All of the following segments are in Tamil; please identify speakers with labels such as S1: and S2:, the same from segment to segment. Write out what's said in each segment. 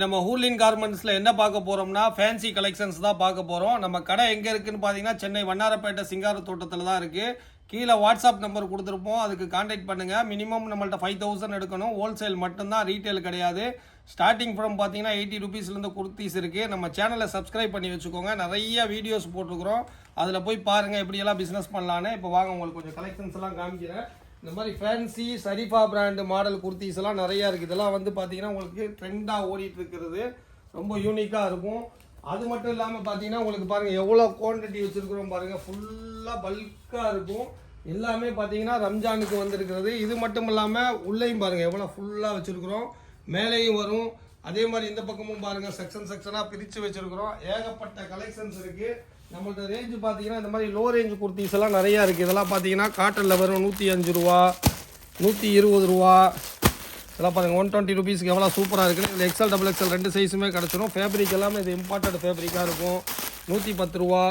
S1: நம்ம ஹூலின் கார்மெண்ட்ஸில் என்ன பார்க்க போகிறோம்னா ஃபேன்சி கலெக்ஷன்ஸ் தான் பார்க்க போகிறோம். நம்ம கடை எங்கே இருக்குதுன்னு பார்த்தீங்கன்னா சென்னை வண்ணாரப்பேட்டை சிங்கார தோட்டத்தில் தான் இருக்குது. கீழே வாட்ஸ்அப் நம்பர் கொடுத்துருப்போம், அதுக்கு கான்டாக்ட் பண்ணுங்கள். மினிமம் நம்மள்ட்ட 5000 எடுக்கணும். ஹோல்சேல் மட்டும்தான், ரீட்டைல் கிடையாது. ஸ்டார்டிங் ஃப்ரம் பார்த்தீங்கன்னா 80 ருபீஸ்லேருந்து குர்த்திஸ் இருக்குது. நம்ம சேனலை சப்ஸ்கிரைப் பண்ணி வச்சுக்கோங்க, நிறைய வீடியோஸ் போட்டுருக்குறோம், அதில் போய் பாருங்கள் எப்படியெல்லாம் பிஸ்னஸ் பண்ணலான்னு. இப்போ வாங்க உங்களுக்கு கொஞ்சம் கலெக்ஷன்ஸ் எல்லாம் காமிக்கிறேன். இந்த மாதிரி ஃபேன்சி சரிஃபா பிராண்டு மாடல் குர்த்திஸ் எல்லாம் நிறையா இருக்குது. இதெல்லாம் வந்து பார்த்தீங்கன்னா உங்களுக்கு ட்ரெண்டாக ஓடிட்டு இருக்கிறது, ரொம்ப யூனிக்காக இருக்கும். அது மட்டும் இல்லாமல் பார்த்தீங்கன்னா உங்களுக்கு பாருங்கள் எவ்வளோ குவான்டிட்டி வச்சுருக்குறோம் பாருங்கள், ஃபுல்லாக பல்காக இருக்கும். எல்லாமே பார்த்தீங்கன்னா ரம்ஜானுக்கு வந்திருக்கிறது. இது மட்டும் இல்லாமல் உள்ளேயும் பாருங்கள் எவ்வளோ ஃபுல்லாக வச்சுருக்குறோம், மேலேயும் வரும். அதே மாதிரி இந்த பக்கமும் பாருங்கள் செக்ஷனாக பிரித்து வச்சுருக்குறோம். ஏகப்பட்ட கலெக்ஷன்ஸ் இருக்குது. நம்மள்ட்ட ரேஞ்சு பார்த்தீங்கன்னா இந்த மாதிரி லோ ரேஞ்சு குர்த்திஸ் எல்லாம் நிறையா இருக்குது. இதெல்லாம் பார்த்தீங்கன்னா காட்டனில் வரும் 105 ரூபா, 120 ரூபா. இதெல்லாம் பாருங்கள் 120 ருபீஸ்க்கு எவ்வளோ சூப்பராக இருக்குது. இதில் XL XXL ரெண்டு சைஸுமே கிடச்சிரும். ஃபேப்ரிக் எல்லாமே இது இம்பார்ட்டட் ஃபேப்ரிக்காக இருக்கும். 110 ரூபா.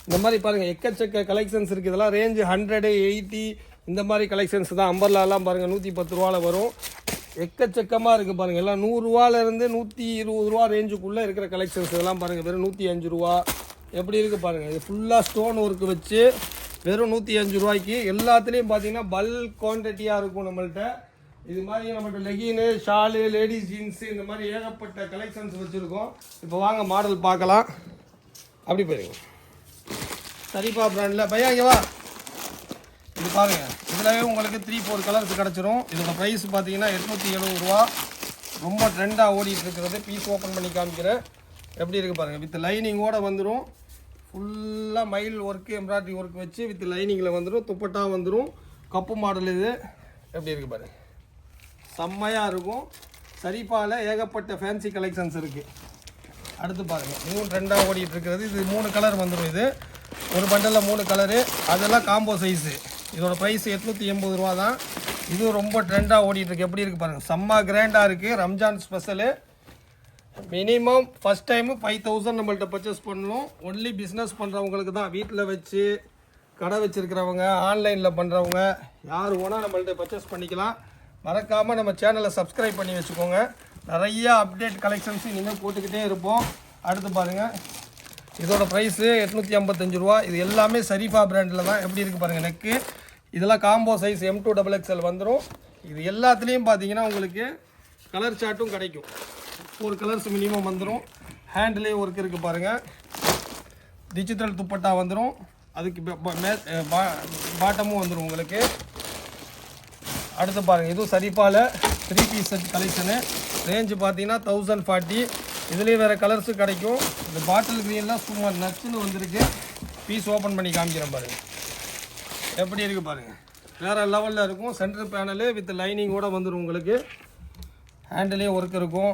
S1: இந்த மாதிரி பாருங்கள் எக்கச்சக்க கலெக்ஷன்ஸ் இருக்குது. இதெல்லாம் ரேஞ்சு 100, 80 இந்த மாதிரி கலெக்ஷன்ஸ் தான். அம்பர்லாலாம் பாருங்கள் 110 ரூபாவில் வரும். எக்கச்சக்கமாக இருக்குது பாருங்கள். எல்லாம் 100 ரூபாலேருந்து 120 ரூபா ரேஞ்சுக்குள்ளே இருக்கிற கலெக்ஷன்ஸ் இதெல்லாம் பாருங்கள். வெறும் 105 ரூபா எப்படி இருக்குது பாருங்கள். இது ஃபுல்லாக ஸ்டோன் ஒர்க்கு வச்சு வெறும் 105 ரூபாய்க்கு. எல்லாத்துலேயும் பார்த்தீங்கன்னா பல்க் குவான்டிட்டியாக இருக்கும் நம்மள்ட்ட. இது மாதிரி நம்மள்ட்ட லெகின்னு, ஷாலு, லேடிஸ் ஜீன்ஸு இந்த மாதிரி ஏகப்பட்ட கலெக்ஷன்ஸ் வச்சுருக்கோம். இப்போ வாங்க மாடல் பார்க்கலாம். அப்படி போயிருங்க. சரிப்பா பிராண்டில் பையா இங்கே வா. இது பாருங்கள், இதில் உங்களுக்கு 3-4 கலர்ஸ் கிடச்சிரும். இதோட ப்ரைஸ் பார்த்தீங்கன்னா 870 ரூபா. ரொம்ப ட்ரெண்டாக ஓடிட்டு இருக்கிறது. பீஸ் ஓப்பன் பண்ணி காமிக்கிறேன். எப்படி இருக்குது பாருங்கள். வித் லைனிங்கோடு வந்துடும். ஃபுல்லாக மயில் ஒர்க்கு, எம்ப்ராய்டரி ஒர்க் வச்சு வித் லைனிங்கில் வந்துடும். துப்பட்டா வந்துடும். கப்பு மாடல் இது. எப்படி இருக்குது பாருங்கள், செம்மையாக இருக்கும். சரிப்பால் ஏகப்பட்ட ஃபேன்சி கலெக்ஷன்ஸ் இருக்குது. அடுத்து பாருங்கள், இதுவும் ட்ரெண்டாக ஓடிட்டு இருக்கிறது. இது 3 கலர் வந்துடும். இது ஒரு பண்டலில் 3 கலரு. அதெல்லாம் காம்போ சைஸு. இதோட ப்ரைஸ் 880 ரூபா தான். இதுவும் ரொம்ப ட்ரெண்டாக ஓடிட்டுருக்கு. எப்படி இருக்குது பாருங்கள், செம்ம கிராண்டாக இருக்குது. Ramzan special. Minimum first time 5000 நம்மள்ட்ட பர்ச்சேஸ் பண்ணணும். ஒன்லி பிஸ்னஸ் பண்ணுறவங்களுக்கு தான். வீட்டில் வச்சு கடை வச்சுருக்கிறவங்க, ஆன்லைனில் பண்ணுறவங்க யார் வேணால் நம்மள்ட்ட பர்ச்சேஸ் பண்ணிக்கலாம். மறக்காமல் நம்ம சேனலை சப்ஸ்கிரைப் பண்ணி வச்சுக்கோங்க. நிறையா அப்டேட் கலெக்ஷன்ஸ் இனிமேல் போட்டுக்கிட்டே இருப்போம். அடுத்து பாருங்கள், இதோட ப்ரைஸு 855 ரூபா. இது எல்லாமே சரிஃபா பிராண்டில் தான். எப்படி இருக்குது பாருங்கள் நெக்கு. இதெல்லாம் காம்போ சைஸ் M2 XXL வந்துடும். இது எல்லாத்துலேயும் பார்த்தீங்கன்னா உங்களுக்கு கலர் சார்ட்டும் கிடைக்கும். 4 கலர்ஸ் மினிமம் வந்துடும். ஹேண்ட்லேயே ஒர்க் இருக்குது பாருங்கள். டிஜிட்டல் துப்பட்டா வந்துடும். அதுக்கு பாட்டமும் வந்துடும் உங்களுக்கு. அடுத்து பாருங்கள், இதுவும் சரிப்பால் 3 பீஸ் செட் கலெக்ஷனு. ரேஞ்சு பார்த்தீங்கன்னா 1040. இதுலேயும் வேறு கலர்ஸும் கிடைக்கும். இந்த பாட்டில் க்ரீன்லாம் சும்மா நச்சுன்னு வந்திருக்கு. பீஸ் ஓப்பன் பண்ணி காமிக்கிறேன் பாருங்கள். எப்படி இருக்குது பாருங்கள், வேறு லெவலில் இருக்கும். சென்டர் பேனலு வித் லைனிங்கோடு வந்துடும் உங்களுக்கு. ஹேண்டிலே ஒர்க் இருக்கும்.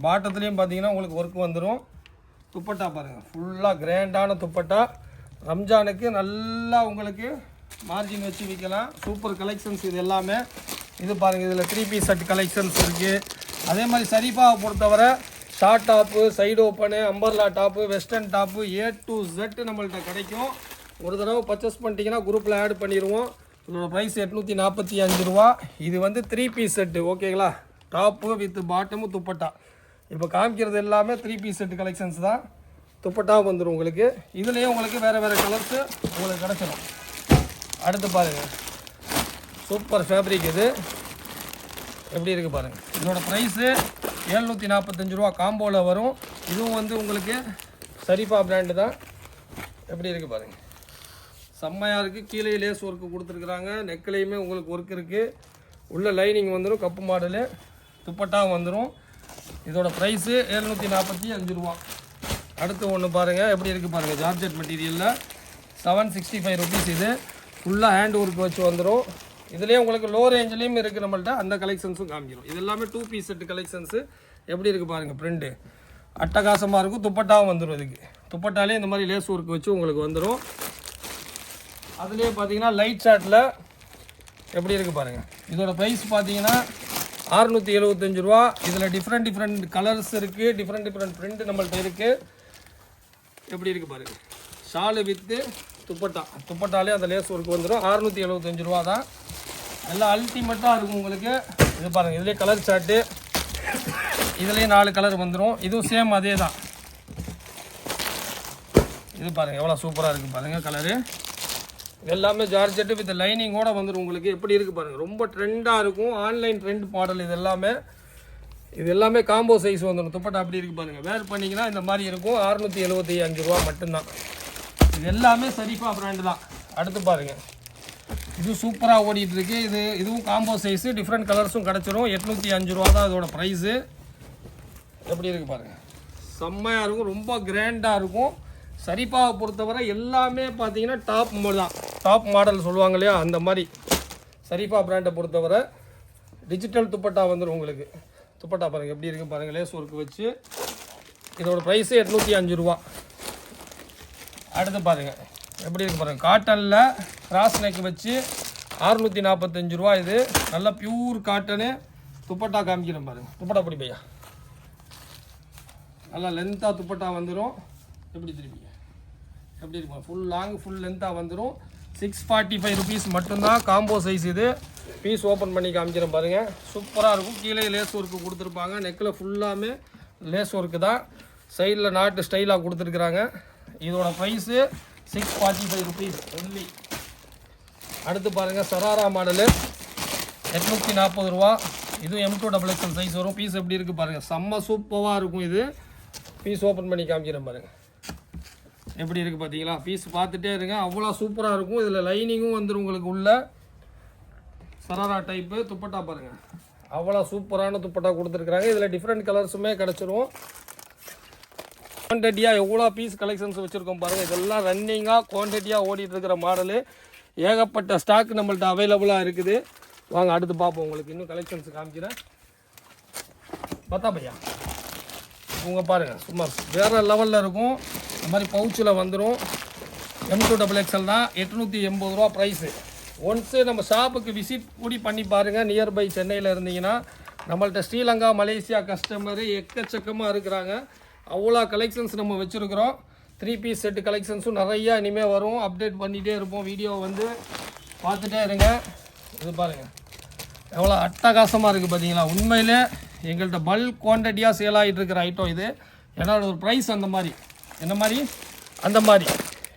S1: பாட்டத்துலேயும் பார்த்தீங்கன்னா உங்களுக்கு ஒர்க் வந்துடும். துப்பட்டா பாருங்கள், ஃபுல்லாக கிராண்டான துப்பட்டா. ரம்ஜானுக்கு நல்லா உங்களுக்கு மார்ஜின் வச்சு விற்கலாம். சூப்பர் கலெக்ஷன்ஸ் இது எல்லாமே. இது பாருங்கள், இதில் 3 பீஸ் செட் கலெக்ஷன்ஸ் இருக்குது. அதே மாதிரி சரிஃபாவை பொறுத்தவரை short top, side open, umbrella top, western top A to Z நம்மள்ட்ட கிடைக்கும். ஒரு தடவை பர்ச்சேஸ் பண்ணிட்டீங்கன்னா குரூப்பில் ஆட் பண்ணிடுவோம். இதோட ப்ரைஸ் 845 ரூபா. இது வந்து 3 பீஸ் செட்டு, ஓகேங்களா. Top with bottom dupatta. இப்போ காமிக்கிறது எல்லாமே 3 பீஸ் செட் கலெக்ஷன்ஸ் தான். துப்பட்டா வந்துடும் உங்களுக்கு. இதுலேயே உங்களுக்கு வேறு வேறு கலர்ஸு உங்களுக்கு கிடச்சிடும். அடுத்து பாருங்கள், சூப்பர் ஃபேப்ரிக் இது. எப்படி இருக்குது பாருங்கள். இதோட ப்ரைஸு 745 ரூபா. காம்போவில் வரும். இதுவும் வந்து உங்களுக்கு சரிஃபா பிராண்டு தான். எப்படி இருக்குது பாருங்கள், செம்மையாக இருக்குது. கீழே லேஸ் ஒர்க்கு கொடுத்துருக்குறாங்க. நெக்லேயுமே உங்களுக்கு ஒர்க் இருக்குது. உள்ள லைனிங் வந்துடும். Cup model. துப்பட்டா வந்துடும். இதோட ப்ரைஸு 745 ரூபா. அடுத்து ஒன்று பாருங்கள், எப்படி இருக்குது பாருங்கள். ஜார்ஜெட் மெட்டீரியலில் 765 ருபீஸ். இது ஃபுல்லாக ஹேண்ட் ஒர்க் வச்சு வந்துடும். இதுலேயே உங்களுக்கு லோ ரேஞ்சிலையும் இருக்குது நம்மள்ட்ட. அந்த கலெக்ஷன்ஸும் காமிக்கிறோம். இது எல்லாமே 2 பீஸ் செட் கலெக்ஷன்ஸு. எப்படி இருக்குது பாருங்கள், பிரிண்ட்டு அட்டகாசமாக இருக்கும். துப்பட்டாவும் வந்துடும். இதுக்கு துப்பட்டாலே இந்த மாதிரி லேஸ் ஒர்க் வச்சு உங்களுக்கு வந்துடும். அதுலேயே பார்த்தீங்கன்னா லைட் சார்ட்டில் எப்படி இருக்குது பாருங்கள். இதோட ப்ரைஸ் பார்த்தீங்கன்னா 675 ரூபா. இதில் டிஃப்ரெண்ட் கலர்ஸ் இருக்குது. டிஃப்ரெண்ட் பிரிண்ட் நம்மள்ட்ட இருக்குது. எப்படி இருக்குது பாருங்கள். ஷாலு வித்து துப்பட்டாலே அந்த லேஸ் ஒர்க் வந்துடும். 675 ரூபா தான். நல்லா அல்டிமேட்டாக இருக்கும் உங்களுக்கு. இது பாருங்கள், இதுலேயே கலர் சார்ட்டு இதுலேயும் 4 கலர் வந்துடும். இதுவும் சேம் அதே தான். இது பாருங்கள் எவ்வளோ சூப்பராக இருக்குது பாருங்கள் கலரு. எல்லாமே ஜார்ஜெட்டு வித் லைனிங்கோட வந்துடும் உங்களுக்கு. எப்படி இருக்குது பாருங்கள், ரொம்ப ட்ரெண்டாக இருக்கும். ஆன்லைன் ட்ரெண்ட் மாடல் இது எல்லாமே காம்போ சைஸ் வந்துடும். துப்பட்டா அப்படி இருக்குது பாருங்கள். வேர் பண்ணிங்கன்னா இந்த மாதிரி இருக்கும். 675 ரூபா மட்டும்தான். இது எல்லாமே சரிஃபா பிராண்டு தான். அடுத்து பாருங்கள், இது சூப்பராக ஓடிட்டு இருக்கு. இதுவும் காம்போ சைஸு, டிஃப்ரெண்ட் கலர்ஸும் கிடச்சிரும். 805 ரூபா தான் இதோட ப்ரைஸு. எப்படி இருக்குது பாருங்கள், செம்மையாக இருக்கும், ரொம்ப கிராண்டாக இருக்கும். சரிஃபாவை பொறுத்தவரை எல்லாமே பார்த்தீங்கன்னா டாப் மாடல் சொல்லுவாங்க இல்லையா, அந்த மாதிரி சரிஃபா பிராண்டை பொறுத்தவரை டிஜிட்டல் துப்பட்டா வந்துடும் உங்களுக்கு. துப்பட்டா பாருங்கள் எப்படி இருக்குது பாருங்கள், லேஸ் ஒர்க்கு வச்சு. இதோட ப்ரைஸு 805 ரூபா. அடுத்து பாருங்கள் எப்படி இருக்குது பாருங்கள், காட்டனில் கிராஸ் நெக் வச்சு 645 ரூபா. இது நல்லா பியூர் காட்டனு. துப்பட்டா காமிக்கிறேன் பாருங்கள். துப்பட்டா பிடி பையா, நல்லா லென்த்தாக துப்பட்டா வந்துடும். எப்படி திருப்பி எப்படி இருக்கும், ஃபுல் லென்த்தாக வந்துடும். 645 ருபீஸ் மட்டும்தான். காம்போ சைஸ் இது. பீஸ் ஓப்பன் பண்ணி காமிக்கிறேன் பாருங்கள். சூப்பராக இருக்கும். கீழே லேஸ் ஒர்க்கு கொடுத்துருப்பாங்க. நெக்கில் ஃபுல்லாமே லேஸ் ஒர்க்கு தான். சைடில் நாட்டு ஸ்டைலாக கொடுத்துருக்குறாங்க. இதோட ப்ரைஸு 645 ருபீஸ் ஒன்லி. அடுத்து பாருங்கள், சராரா மாடலு 840 ரூபா. இதுவும் M2XXL சைஸ் வரும். பீஸ் எப்படி இருக்குது பாருங்கள், செம்ம சூப்பராக இருக்கும். இது பீஸ் ஓப்பன் பண்ணி காமிக்கிறேன் பாருங்கள். எப்படி இருக்குது பார்த்தீங்களா, பீஸ் பார்த்துட்டே இருங்க, அவ்வளோ சூப்பராக இருக்கும். இதில் லைனிங்கும் வந்துடும் உங்களுக்கு. உள்ள சராரா டைப்பு துப்பட்டா பாருங்கள், அவ்வளோ சூப்பரான துப்பட்டா கொடுத்துருக்குறாங்க. இதில் டிஃப்ரெண்ட் கலர்ஸுமே கிடச்சிரும். குவான்டிட்டியாக எவ்வளோ பீஸ் கலெக்ஷன்ஸ் வச்சுருக்கோம் பாருங்கள். இதெல்லாம் ரன்னிங்காக குவான்டிட்டியாக ஓடிட்டு இருக்கிற மாடலு. ஏகப்பட்ட ஸ்டாக் நம்மள்ட்ட அவைலபிளாக இருக்குது. வாங்க அடுத்து பார்ப்போம். உங்களுக்கு இன்னும் கலெக்ஷன்ஸ் காமிக்கிறேன். பார்த்தா பையா இவங்க பாருங்கள், சும்மா வேறு லெவலில் இருக்கும். இந்த மாதிரி பவுச்சில் வந்துடும். M2XXL தான். 880 ரூபா ப்ரைஸு. ஒன்ஸு நம்ம ஷாப்புக்கு விசிட் கூடி பண்ணி பாருங்கள். நியர்பை சென்னையில் இருந்தீங்கன்னா. நம்மள்ட்ட ஸ்ரீலங்கா மலேசியா கஸ்டமரு எக்கச்சக்கமாக இருக்கிறாங்க. அவ்வளோ கலெக்ஷன்ஸ் நம்ம வச்சுருக்குறோம். 3 பீஸ் செட்டு கலெக்ஷன்ஸும் நிறையா இனிமேல் வரும். அப்டேட் பண்ணிகிட்டே இருப்போம். வீடியோ வந்து பார்த்துட்டே இருங்க. இது பாருங்கள் எவ்வளோ அட்டகாசமாக இருக்குது பார்த்தீங்களா. உண்மையிலே எங்கள்கிட்ட பல்க் குவான்டிட்டியாக சேல் ஆகிட்டு இருக்கிற ஐட்டம் இது. ஏன்னா ஒரு ப்ரைஸ் அந்த மாதிரி அந்த மாதிரி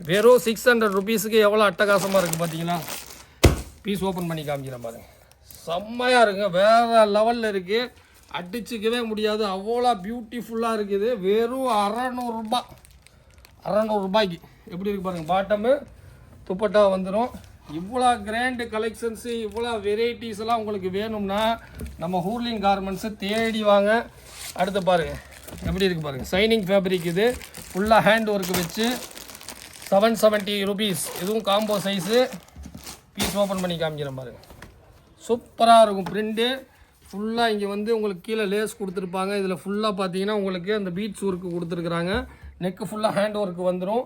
S1: வெறும் 600 ருபீஸுக்கு எவ்வளோ அட்டகாசமாக இருக்குது பார்த்தீங்களா. பீஸ் ஓப்பன் பண்ணி காமிக்கிறேன் பாருங்கள். செம்மையாக இருக்குங்க, வேறு லெவலில் இருக்குது. அடிச்சிக்கவே முடியாது, அவ்வளோ பியூட்டிஃபுல்லாக இருக்குது. வெறும் 600 ரூபாய்க்கு. எப்படி இருக்குது பாருங்கள். பாட்டமு துப்பட்டா வந்துடும். இவ்வளோ கிராண்டு கலெக்ஷன்ஸு, இவ்வளோ வெரைட்டிஸ் எல்லாம் உங்களுக்கு வேணும்னா நம்ம ஹூர்லிங் கார்மெண்ட்ஸை தேடி வாங்க. அடுத்து பாருங்கள் எப்படி இருக்குது பாருங்கள். சைனிங் ஃபேப்ரிக் இது. ஃபுல்லாக ஹேண்ட் ஒர்க்கு வச்சு 770 ருபீஸ். இதுவும் காம்போ சைஸு. பீஸ் ஓப்பன் பண்ணி காமிக்கிறேன் பாருங்கள். சூப்பராக இருக்கும் பிரிண்ட்டு. ஃபுல்லாக இங்கே வந்து உங்களுக்கு கீழே லேஸ் கொடுத்துருப்பாங்க. இதில் ஃபுல்லாக பார்த்தீங்கன்னா உங்களுக்கு அந்த பீட்ஸ் ஒர்க்கு கொடுத்துருக்குறாங்க. நெக்கு ஃபுல்லாக ஹேண்ட் ஒர்க்கு வந்துடும்.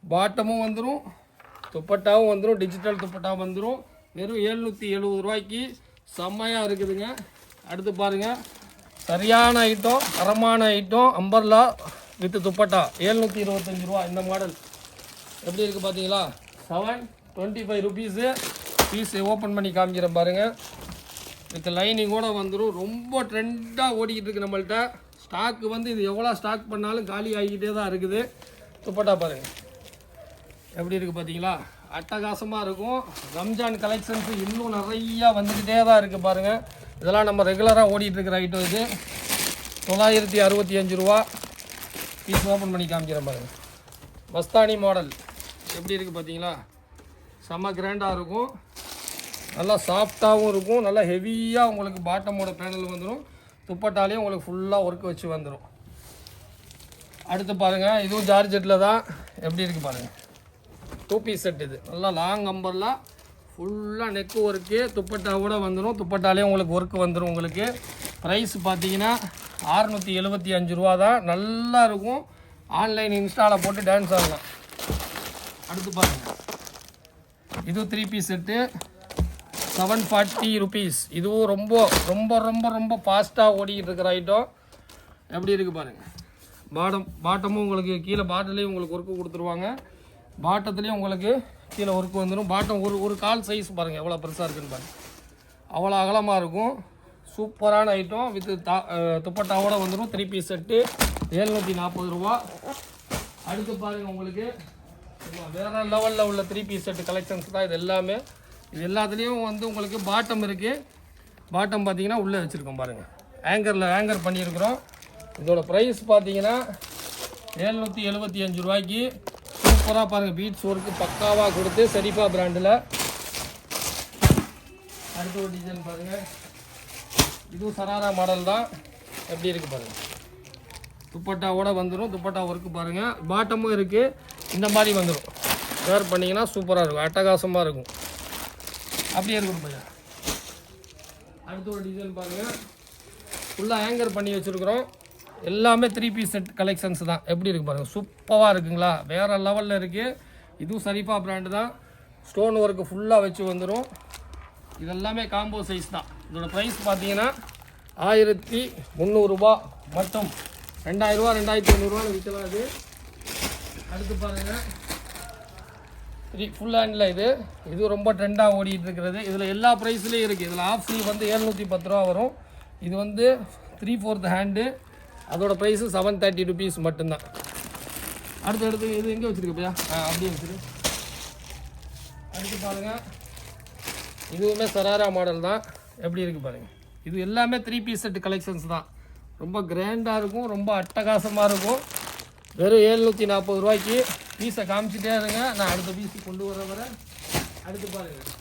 S1: பாட்டமும் வந்துடும், துப்பட்டாவும் வந்துடும். டிஜிட்டல் துப்பட்டா வந்துடும். வெறும் 770 ரூபாய்க்கு செம்மையாக இருக்குதுங்க. அடுத்து பாருங்கள், சரியான ஐட்டம், தரமான ஐட்டம். அம்பர்லா வித் துப்பட்டா 725 ரூபா. இந்த மாடல் எப்படி இருக்குது பார்த்தீங்களா. 725 ருபீஸு. பீஸ் ஓப்பன் பண்ணி காமிக்கிறேன் பாருங்கள். வித் லைனிங்கோடு வந்துடும். ரொம்ப ட்ரெண்டாக ஓடிக்கிட்டு இருக்குது நம்மள்ட்ட. ஸ்டாக்கு வந்து இது எவ்வளோ ஸ்டாக் பண்ணாலும் காலி ஆகிக்கிட்டே தான் இருக்குது. துப்பட்டா பாருங்கள் எப்படி இருக்குது பார்த்தீங்களா. அட்டகாசமாக இருக்கும். ரம்ஜான் கலெக்ஷன்ஸு இன்னும் நிறையா வந்துக்கிட்டே தான் இருக்குது பாருங்கள். இதெல்லாம் நம்ம ரெகுலராக ஓடிட்டுருக்கிற ஐட்டம் இது. 965 ரூபா. பீஸ் ஓப்பன் பண்ணி காமிக்கிறேன் பாருங்கள். மஸ்தானி மாடல் எப்படி இருக்குது பார்த்தீங்களா. செம்ம கிராண்டாக இருக்கும். நல்லா சாஃப்டாகவும் இருக்கும். நல்லா ஹெவியாக உங்களுக்கு பாட்டமோட பேனல் வந்துடும். துப்பட்டாலையும் உங்களுக்கு ஃபுல்லாக ஒர்க் வச்சு வந்துடும். அடுத்து பாருங்கள், இதுவும் ஜார்ஜெட்டில் தான். எப்படி இருக்குது பாருங்கள். 2 பீஸ் செட் இது. நல்லா லாங் அம்பர்லாம் ஃபுல்லாக நெக்கு ஒர்க்கு. துப்பட்டாவோட வந்துடும். துப்பட்டாலேயும் உங்களுக்கு ஒர்க்கு வந்துடும். உங்களுக்கு ப்ரைஸ் பார்த்தீங்கன்னா 675 ரூபா தான். நல்லா இருக்கும். ஆன்லைன் இன்ஸ்டாவில் போட்டு டான்ஸ் ஆடலாம். அடுத்து பாருங்கள், இது 3 பீஸ் செட்டு 740 ருபீஸ். இதுவும் ரொம்ப ரொம்ப ரொம்ப ரொம்ப ஃபாஸ்ட்டாக ஓடிக்கிட்டு இருக்கிற ஐட்டம். எப்படி இருக்குது பாருங்கள். பாட்டமும் உங்களுக்கு கீழே பாட்டிலையும் உங்களுக்கு ஒர்க்கு கொடுத்துருவாங்க. பாட்டத்துலேயும் உங்களுக்கு கீழே ஒர்க்கு வந்துடும். பாட்டம் ஒரு கால் சைஸ் பாருங்கள் எவ்வளோ பெருசாக இருக்குன்னு பாருங்கள். அவ்வளோ அகலமாக இருக்கும். சூப்பரான ஐட்டம் வித் துப்பட்டாவோட வந்துடும். 3 பீஸ் செட்டு 740 ரூபா. அடுத்து பாருங்கள் உங்களுக்கு வேறு லெவலில் உள்ள 3 பீஸ் செட்டு கலெக்ஷன்ஸ் தான் இது எல்லாமே. இது எல்லாத்துலேயும் வந்து உங்களுக்கு பாட்டம் இருக்குது. பாட்டம் பார்த்தீங்கன்னா உள்ளே வச்சுருக்கோம் பாருங்கள், ஆங்கர் பண்ணியிருக்கிறோம். இதோட ப்ரைஸ் பார்த்தீங்கன்னா 775 ரூபாய்க்கு சூப்பராக பாருங்கள், பீட்ஸ் ஒர்க்கு பக்காவாக கொடுத்து ஷெரீஃபா பிராண்டில். அடுத்த ஒரு டிசைன் பாருங்கள், இதுவும் சராரா மாடல் தான். எப்படி இருக்குது பாருங்கள், துப்பட்டாவோட வந்துடும். துப்பட்டா ஒர்க்கு பாருங்கள், பாட்டமும் இருக்குது. இந்த மாதிரி வந்துடும், வேர் பண்ணிங்கன்னா சூப்பராக இருக்கும், அட்டகாசமாக இருக்கும். அப்படியே இருக்கும் பையன். அடுத்த ஒரு டிசைன் பாருங்கள், ஃபுல்லாக ஆங்கர் பண்ணி வச்சுருக்குறோம். எல்லாமே 3 பீஸ் செட் கலெக்ஷன்ஸ் தான். எப்படி இருக்குது பாருங்கள், சூப்பராக இருக்குங்களா, வேறு லெவலில் இருக்குது. இதுவும் ஷெரீஃபா பிராண்டு தான். ஸ்டோன் ஒர்க்கு ஃபுல்லாக வச்சு வந்துடும். இதெல்லாமே காம்போ சைஸ் தான். இதோட ப்ரைஸ் பார்த்தீங்கன்னா 1300 ரூபா மட்டும். 2000 ரூபா 2500 விற்கலாம் இது. அடுத்து பாருங்கள், ஃபுல் ஹேண்டில் இது ரொம்ப ட்ரெண்டாக ஓடிட்டு இருக்கிறது. இதில் எல்லா ப்ரைஸ்லேயும் இருக்குது. இதில் ஆஃப் ஸ்லீவ் வந்து 710 ரூபா வரும். இது வந்து 3/4 ஹேண்டு, அதோட ப்ரைஸு 730 ருபீஸ் மட்டும்தான். அடுத்து இது எங்கே வச்சுருக்கப்பையா? அப்படியே வச்சுரு. அடுத்து பாருங்கள், இதுவுமே சராரா மாடல் தான். எப்படி இருக்குது பாருங்கள், இது எல்லாமே 3 பீஸ் செட் கலெக்ஷன்ஸ் தான். ரொம்ப கிராண்டாக இருக்கும், ரொம்ப அட்டகாசமாக இருக்கும். வெறும் 740 ரூபாய்க்கு. பீஸை காமிச்சிட்டே இருங்க, நான் அடுத்த பீஸு கொண்டு வர. அடுத்து பாருங்கள்,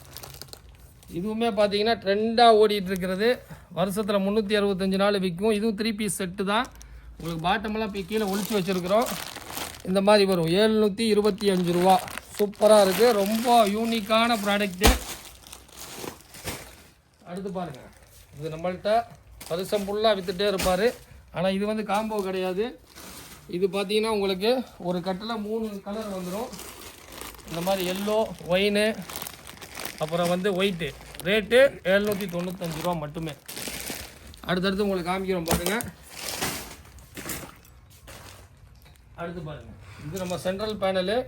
S1: இதுவுமே பார்த்தீங்கன்னா ட்ரெண்டாக ஓடிட்டு இருக்கிறது. வருஷத்தில் 365 நாள் விற்கும். இதுவும் 3 பீஸ் செட்டு தான். உங்களுக்கு பாட்டமெல்லாம் இப்போ கீழே ஒழிச்சு வச்சுருக்குறோம். இந்த மாதிரி வரும் 725 ரூபா. சூப்பராக இருக்குது, ரொம்ப யூனிக்கான ப்ராடக்ட்டு. அடுத்து பாருங்கள், இது நம்மள்கிட்ட வருஷம் ஃபுல்லாக விற்றுட்டே இருப்பார். ஆனால் இது வந்து காம்போ கிடையாது. இது பார்த்தீங்கன்னா உங்களுக்கு ஒரு கட்டில் 3 கலர் வந்துடும். இந்த மாதிரி எல்லோ, ஒயினு, அப்புறம் வந்து ஒயிட்டு. ரேட்டு 795 ரூபா மட்டுமே. அடுத்தடுத்து உங்களுக்கு காமிக்கிறோம் பாருங்கள். அடுத்து பாருங்கள், இது நம்ம சென்ட்ரல் பேனலு.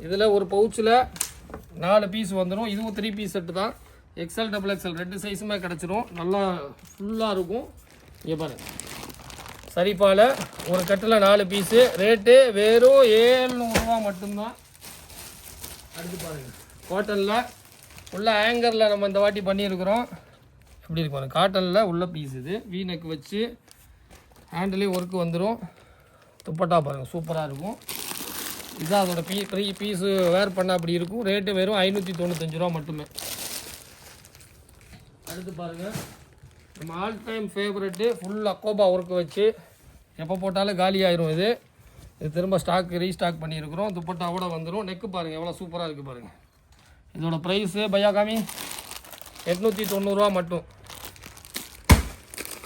S1: இதில் ஒரு பவுச்சில் 4 பீஸ் வந்துடும். இதுவும் 3 பீஸ் செட்டு தான். XL, XXL 2 சைஸுமே கிடச்சிரும். நல்லா ஃபுல்லாக இருக்கும். இங்கே பாருங்கள், ஷெரீஃபாவில் ஒரு கட்டில் 4 பீஸு. ரேட்டு வெறும் 700 ரூபா மட்டும்தான். அடுத்து பாருங்கள், காட்டனில் ஃபுல்லாக ஆங்கரில் நம்ம இந்த வாட்டி பண்ணியிருக்கிறோம். எப்படி இருக்கு பாருங்கள், காட்டனில் உள்ள பீஸ். இது வீ நெக் வச்சு ஹேண்டிலே ஒர்க்கு வந்துடும். துப்பட்டா பாருங்கள், சூப்பராக இருக்கும். இதுதான் அதோட பீஸு வேர் பண்ண அப்படி இருக்கும். ரேட்டு வெறும் 595 ரூபா மட்டுமே. அடுத்து பாருங்கள், நம்ம ஆல் டைம் ஃபேவரெட்டு ஃபுல் அக்கோபா ஒர்க்கு வச்சு எப்போ போட்டாலும் காலி ஆயிரும். இது திரும்ப ரீஸ்டாக் பண்ணியிருக்கிறோம். துப்பட்டாவோட வந்துடும். நெக்கு பாருங்கள் எவ்வளோ சூப்பராக இருக்குது பாருங்கள். இதோட ப்ரைஸு பையா காமி 890 ரூபா மட்டும்.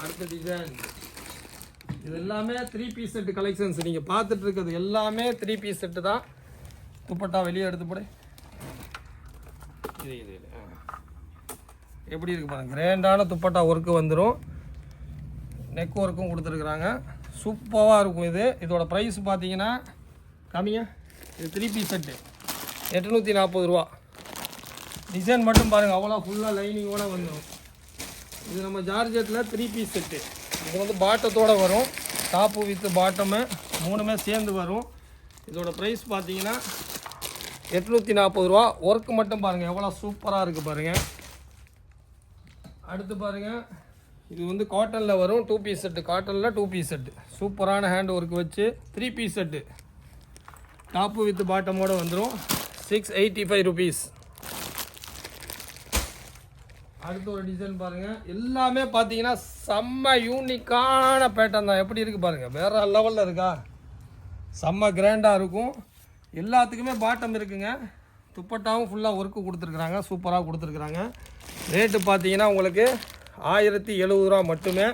S1: அடுத்த டிசைன், இது எல்லாமே 3 பீஸ் செட்டு கலெக்ஷன்ஸ். நீங்கள் பார்த்துட்டு இருக்கிறது எல்லாமே 3 பீஸ் செட்டு தான். துப்பட்டா வெளியே எடுத்து போடு. இது எப்படி இருக்குது பாருங்கள், கிராண்டான துப்பட்டா ஒர்க்கு வந்துடும். நெக் ஒர்க்கும் கொடுத்துருக்குறாங்க. சூப்பராக இருக்கும் இது. இதோட ப்ரைஸ் பார்த்தீங்கன்னா கம்மியாக, இது 3 பீஸ் செட்டு 840 ரூபா. டிசைன் மட்டும் பாருங்கள், அவ்வளோ ஃபுல்லாக லைனிங்கோடு வந்துடும். இது நம்ம ஜார்ஜெட்டில் 3 பீஸ் செட்டு. இது வந்து பாட்டத்தோடு வரும். டாப்பு வித்து பாட்டமு 3மே சேர்ந்து வரும். இதோட ப்ரைஸ் பார்த்தீங்கன்னா 840 ரூபா. ஒர்க்கு மட்டும் பாருங்கள் எவ்வளோ சூப்பராக இருக்குது பாருங்கள். அடுத்து பாருங்கள், இது வந்து காட்டனில் வரும். 2 பீஸ் செட்டு. காட்டனில் 2 பீஸ் செட்டு சூப்பரான ஹேண்ட் ஒர்க் வச்சு 3 பீஸ் செட்டு. டாப்பு வித் பாட்டமோடு வந்துடும். 685 ருபீஸ். அடுத்து ஒரு டிசைன் பாருங்கள், எல்லாமே பார்த்தீங்கன்னா செம்ம யூனிக்கான பேட்டர்ன் தான். எப்படி இருக்குது பாருங்கள், வேறு லெவலில் இருக்கா, செம்ம கிராண்டாக இருக்கும். எல்லாத்துக்குமே பாட்டம் இருக்குங்க. துப்பட்டாவும் ஃபுல்லாக ஒர்க்கு கொடுத்துருக்குறாங்க, சூப்பராக கொடுத்துருக்குறாங்க. ரேட்டு பார்த்தீங்கன்னா உங்களுக்கு 1070 ரூபா மட்டுமே.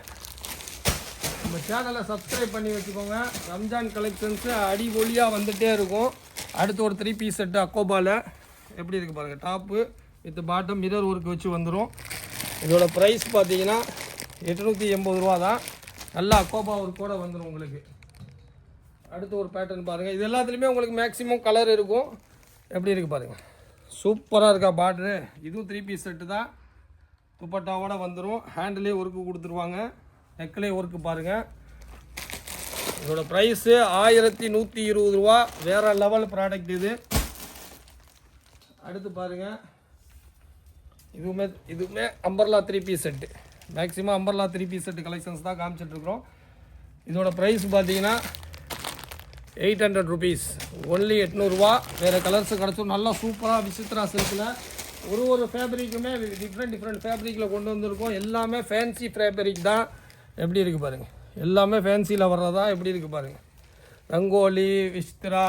S1: நம்ம சேனலை சப்ஸ்கிரைப் பண்ணி வச்சுக்கோங்க. ரம்ஜான் கலெக்ஷன்ஸு அடிபொலியாக வந்துகிட்டே இருக்கும். அடுத்து ஒரு 3 பீஸ் செட்டு அக்கோபாவில் எப்படி இருக்குது பாருங்கள். Top with bottom mirror work வச்சு வந்துடும். இதோட ப்ரைஸ் பார்த்தீங்கன்னா 880 ரூபா தான். நல்லா அக்கோபா ஒர்க்கோட வந்துடும் உங்களுக்கு. அடுத்து ஒரு பேட்டர்ன் பாருங்கள். இது எல்லாத்துலேயுமே உங்களுக்கு மேக்ஸிமம் கலர் இருக்கும். எப்படி இருக்குது பாருங்கள், சூப்பராக இருக்கா பார்ட்ரு. இதுவும் 3 பீஸ் செட்டு தான். துப்பட்டாவோட வந்துடும். ஹேண்டிலே ஒர்க்கு கொடுத்துருவாங்க, நெக்லேயே ஒர்க்கு பாருங்கள். இதோட ப்ரைஸு 1120 ரூபா. வேறு லெவல் ப்ராடக்ட் இது. அடுத்து பாருங்கள், இதுவுமே umbrella 3 piece set. Maximum umbrella 3 piece set collections தான் காமிச்சிட்ருக்குறோம். இதோட ப்ரைஸ் பார்த்தீங்கன்னா 800 ருபீஸ், ஒன்லி 800 ரூபா. வேறு கலர்ஸு கிடச்சோம். நல்லா சூப்பராக விசித்ரா சில்கில் ஒரு ஃபேப்ரிக்குமே டிஃப்ரெண்ட் ஃபேப்ரிக்கில் கொண்டு வந்திருக்கோம். எல்லாமே ஃபேன்சி ஃபேப்ரிக் தான். எப்படி இருக்குது பாருங்கள், எல்லாமே ஃபேன்சியில் வர்றதா. எப்படி இருக்குது பாருங்கள், ரங்கோலி, விசித்ரா,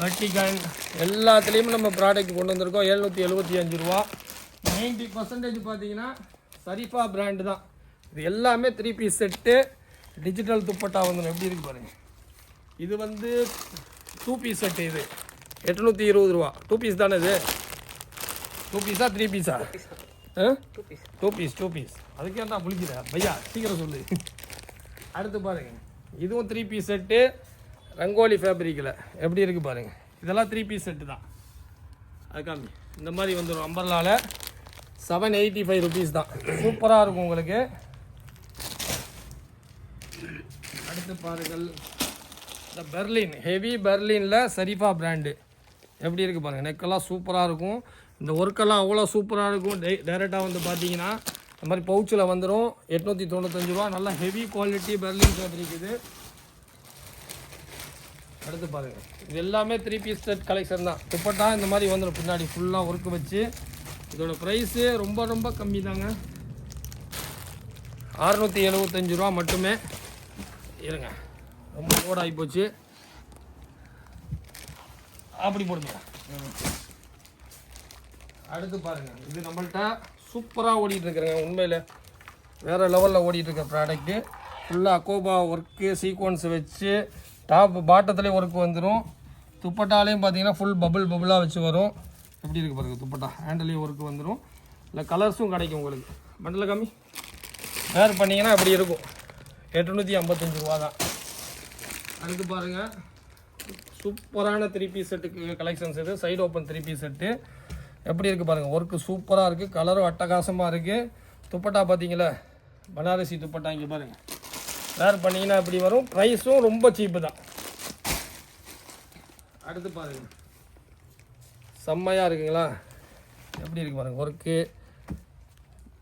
S1: வட்டிகன் எல்லாத்துலேயுமே நம்ம ப்ராடக்ட் கொண்டு வந்திருக்கோம். 775 ரூபா. 90% பார்த்தீங்கன்னா சரிஃபா பிராண்டு தான். இது எல்லாமே 3 பீஸ் செட்டு, டிஜிட்டல் துப்பட்டா வந்துடும். எப்படி இருக்குது பாருங்கள். இது வந்து 2 பீஸ் செட்டு. இது 820 ரூபா. 2 பீஸ் தானே இது? 2 பீஸா 3 பீஸா? 2 பீஸ். அதுக்கே தான் புளிக்கிற பையா, சீக்கிரம் சொல்லு. அடுத்து பாருங்கள், இதுவும் 3 பீஸ் செட்டு, ரங்கோலி ஃபேப்ரிக்கில். எப்படி இருக்குது பாருங்கள். இதெல்லாம் 3 பீஸ் செட்டு தான். அதுக்காக இந்த மாதிரி வந்துடும். அம்பர்லாவில் 785 ருபீஸ் தான். சூப்பராக இருக்கும் உங்களுக்கு. அடுத்து பாருங்கள், இந்த பெர்லின், ஹெவி பெர்லினில் சரிஃபா பிராண்டு. எப்படி இருக்குது பாருங்கள். நெக்கெல்லாம் சூப்பராக இருக்கும். இந்த ஒர்க்கெல்லாம் அவ்வளோ சூப்பராக இருக்கும். டைரெக்டாக வந்து பார்த்தீங்கன்னா இந்த மாதிரி பவுச்சில் வந்துடும். 895 ரூபா. நல்லா ஹெவி குவாலிட்டி பெர்லின் ஃபேப்ரிக் இது. அடுத்து பாருங்கள், இது எல்லாமே 3 பீஸ் செட் கலெக்ஷன் தான். துப்பட்டா இந்த மாதிரி வந்துடும். பின்னாடி ஃபுல்லாக ஒர்க்கு வச்சு. இதோட ப்ரைஸு ரொம்ப கம்மி தாங்க, 675 ரூபா மட்டுமே. இருங்க, ரொம்ப லோட் ஆகி போச்சு. அப்படி போடுங்க. அடுத்து பாருங்கள், இது நம்மள்கிட்ட சூப்பராக ஓடிட்டுருக்குறேங்க. உண்மையில் வேறு லெவலில் ஓடிட்டுருக்க ப்ராடக்ட்டு. ஃபுல்லாக அக்கோபா ஒர்க்கு சீக்வன்ஸ் வச்சு டாப் பாட்டத்துலேயே ஒர்க்கு வந்துடும். துப்பட்டாலையும் பார்த்தீங்கன்னா ஃபுல் பபுளாக வச்சு வரும். எப்படி இருக்குது பாருங்கள். துப்பட்டா ஹேண்டிலையும் ஒர்க்கு வந்துடும். இல்லை கலர்ஸும் கிடைக்கும் உங்களுக்கு. பண்டில் கம்மி வேர் பண்ணிங்கன்னா அப்படி இருக்கும். 855 ரூபா தான். அடுத்து பாருங்கள், சூப்பரான 3 பீஸ் செட்டுக்கு கலெக்ஷன்ஸ் இது. Side open 3 piece set. எப்படி இருக்குது பாருங்கள். ஒர்க்கு சூப்பராக இருக்குது, கலரும் அட்டகாசமாக இருக்குது. துப்பட்டா பார்த்தீங்களா, பனாரசி துப்பட்டா. இங்கே பாருங்கள், வேர் பண்ணிங்கன்னா இப்படி வரும். ப்ரைஸும் ரொம்ப சீப்பு தான். அடுத்து பாருங்கள், செம்மையாக இருக்குங்களா. எப்படி இருக்குது பாருங்கள். Work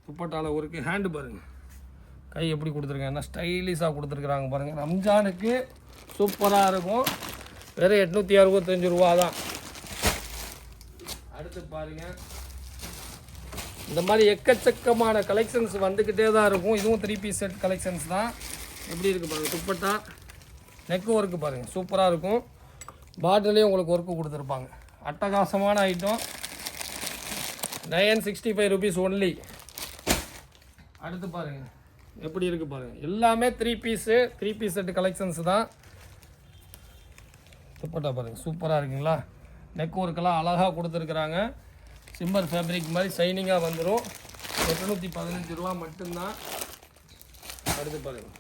S1: துப்பட்டாவில் work. ஹேண்டு பாருங்கள், கை எப்படி கொடுத்துருக்காங்க, என்ன ஸ்டைலிஷாக கொடுத்துருக்குறாங்க பாருங்கள். ரம்ஜானுக்கு சூப்பராக இருக்கும். வெறும் 865 ரூபா தான். அடுத்து பாருங்கள், இந்த மாதிரி எக்கச்சக்கமான கலெக்ஷன்ஸ் வந்துக்கிட்டே தான் இருக்கும். இதுவும் 3 பீஸ் செட் கலெக்ஷன்ஸ் தான். எப்படி இருக்குது பாருங்கள். துப்பட்டா நெக்கு ஒர்க்கு பாருங்கள், சூப்பராக இருக்கும். பார்டர்லேயும் உங்களுக்கு ஒர்க்கு கொடுத்துருப்பாங்க. அட்டகாசமான ஐட்டம். 965 rupees only. அடுத்து பாருங்கள், எப்படி இருக்குது பாருங்கள். எல்லாமே 3 பீஸ் செட்டு கலெக்ஷன்ஸ் தான். துப்பட்டா பாருங்கள், சூப்பராக இருக்குங்களா. நெக் ஒர்க்கெல்லாம் அழகாக கொடுத்துருக்குறாங்க. சிம்பர் ஃபேப்ரிக் மாதிரி ஷைனிங்காக வந்துடும். 815 ரூபா மட்டும்தான். அடுத்து பாருங்கள்,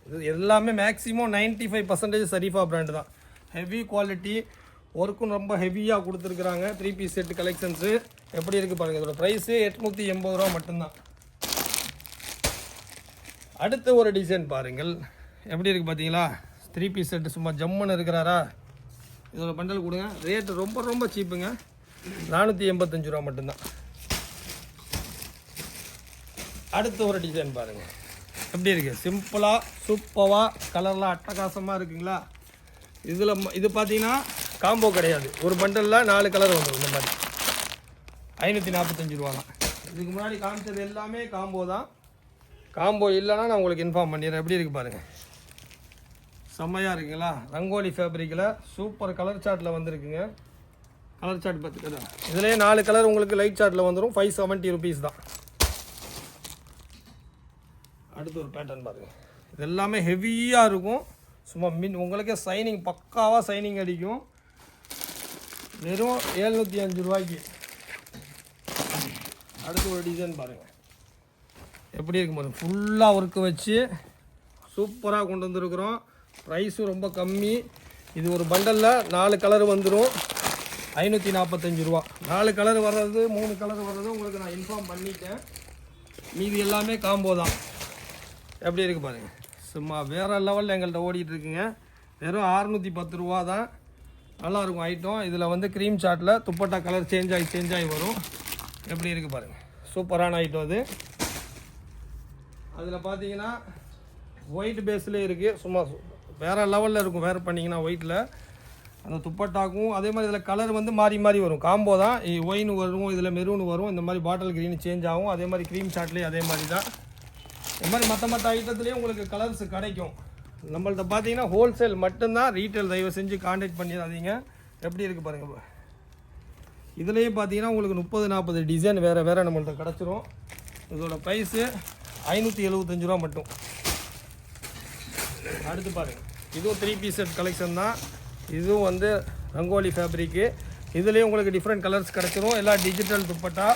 S1: இது எல்லாமே மேக்ஸிமம் 95% சரிஃபா பிராண்டு தான். ஹெவி குவாலிட்டி, ஒர்க்கும் ரொம்ப ஹெவியாக கொடுத்துருக்குறாங்க. 3 பீஸ் செட்டு கலெக்ஷன்ஸு. எப்படி இருக்குது பாருங்கள். இதோட ப்ரைஸு 880 ரூபா மட்டும்தான். அடுத்த ஒரு டிசைன் பாருங்கள், எப்படி இருக்குது பார்த்தீங்களா. 3 பீஸ் செட்டு சும்மா ஜம்முன்னு இருக்கிறாரா. இதோட பண்டல் கொடுங்க. ரேட்டு ரொம்ப சீப்புங்க, 485 ரூபா மட்டும்தான். அடுத்த ஒரு டிசைன் பாருங்கள், எப்படி இருக்குது. சிம்பிளாக சூப்பராக கலர்லாம் அட்டகாசமாக இருக்குங்களா. இது பார்த்தீங்கன்னா காம்போ கிடையாது. ஒரு பண்டலில் 4 கலர் வந்துடும். இந்த மாதிரி 545 ரூபா தான். இதுக்கு முன்னாடி காமிச்சது எல்லாமே காம்போ தான். காம்போ இல்லைன்னா நான் உங்களுக்கு இன்ஃபார்ம் பண்ணிடுறேன். எப்படி இருக்குது பாருங்கள், செம்மையாக இருக்குங்களா. ரங்கோலி ஃபேப்ரிக்கில் சூப்பர் கலர் சார்ட்டில் வந்துருக்குங்க. Colour chart பார்த்துக்கதா. இதுலேயே 4 கலர் உங்களுக்கு லைட் சார்ட்டில் வந்துடும். 570 ருபீஸ் தான். அடுத்து ஒரு பேட்டர்ன் பாருங்கள். இது எல்லாமே ஹெவியாக இருக்கும். சும்மா உங்களுக்கே சைனிங் பக்காவாக சைனிங் அடிக்கும். வெறும் 705 ரூபாய்க்கு. அடுத்து ஒரு டிசைன் பாருங்கள், எப்படி இருக்கும் பாருங்கள். ஃபுல்லாக ஒர்க்கு வச்சு சூப்பராக கொண்டு வந்துருக்குறோம். ப்ரைஸும் ரொம்ப கம்மி. இது ஒரு பண்டலில் 4 கலர் வந்துடும். 545 ரூபா. 4 கலர் வர்றது 3 கலர் வர்றது உங்களுக்கு நான் இன்ஃபார்ம் பண்ணிட்டேன். மீதி எல்லாமே காம்போ தான். எப்படி இருக்குது பாருங்கள், சும்மா வேறு லெவலில் எங்கள்கிட்ட ஓடிட்டு இருக்குங்க. வெறும் 610 ரூபா தான். நல்லாயிருக்கும் ஐட்டம். இதில் வந்து க்ரீம் சாட்டில் துப்பட்டா கலர் சேஞ்ச் ஆகி வரும். எப்படி இருக்குது பாருங்கள், சூப்பரான ஐட்டம் அது. அதில் பார்த்தீங்கன்னா ஒயிட் பேஸ்லேயே இருக்குது. சும்மா வேறு லெவலில் இருக்கும். வேறு பண்ணிங்கன்னா ஒயிட்டில் அந்த துப்பட்டாக்கும் அதே மாதிரி இதில் கலர் வந்து மாறி மாறி வரும். காம்போ தான். ஒயின் வரும், இதில் மெரூன் வரும், இந்த மாதிரி பாட்டில் க்ரீன் சேஞ்ச் ஆகும். அதே மாதிரி க்ரீம் சாட்லேயும் அதே மாதிரி தான். இந்த மாதிரி மற்ற ஐட்டத்துலேயும் உங்களுக்கு கலர்ஸ் கிடைக்கும். நம்மள்ட்ட பார்த்தீங்கன்னா ஹோல்சேல் மட்டும்தான். ரீட்டைல் தயவு செஞ்சு கான்டாக்ட் பண்ணிடாதீங்க. எப்படி இருக்குது பாருங்கள். இதுலேயே பார்த்தீங்கன்னா உங்களுக்கு 30-40 டிசைன் வேறு நம்மள்ட்ட கிடச்சிரும். இதோட ப்ரைஸு 575 ரூபா மட்டும். அடுத்து பாருங்கள், இதுவும் 3 பீஸ் செட் கலெக்ஷன் தான். இதுவும் வந்து ரங்கோலி ஃபேப்ரிக்கு. இதுலேயும் உங்களுக்கு டிஃப்ரெண்ட் கலர்ஸ் கிடச்சிரும். எல்லாம் டிஜிட்டல் துப்பட்டா.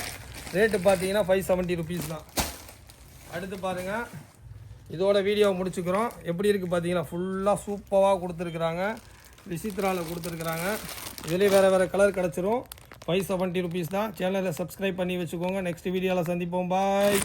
S1: ரேட்டு பார்த்தீங்கன்னா 570 ருபீஸ் தான். அடுத்து பாருங்கள், இதோட வீடியோவை முடிச்சுக்கிறோம். எப்படி இருக்குது பார்த்தீங்கன்னா ஃபுல்லாக சூப்பராக கொடுத்துருக்குறாங்க. விசித்ராவில் கொடுத்துருக்குறாங்க. இதுலேயே வேறு கலர் கிடச்சிரும். 570 ருபீஸ் தான். சேனலை சப்ஸ்கிரைப் பண்ணி வச்சுக்கோங்க. நெக்ஸ்ட் வீடியோவில் சந்திப்போம். பாய்.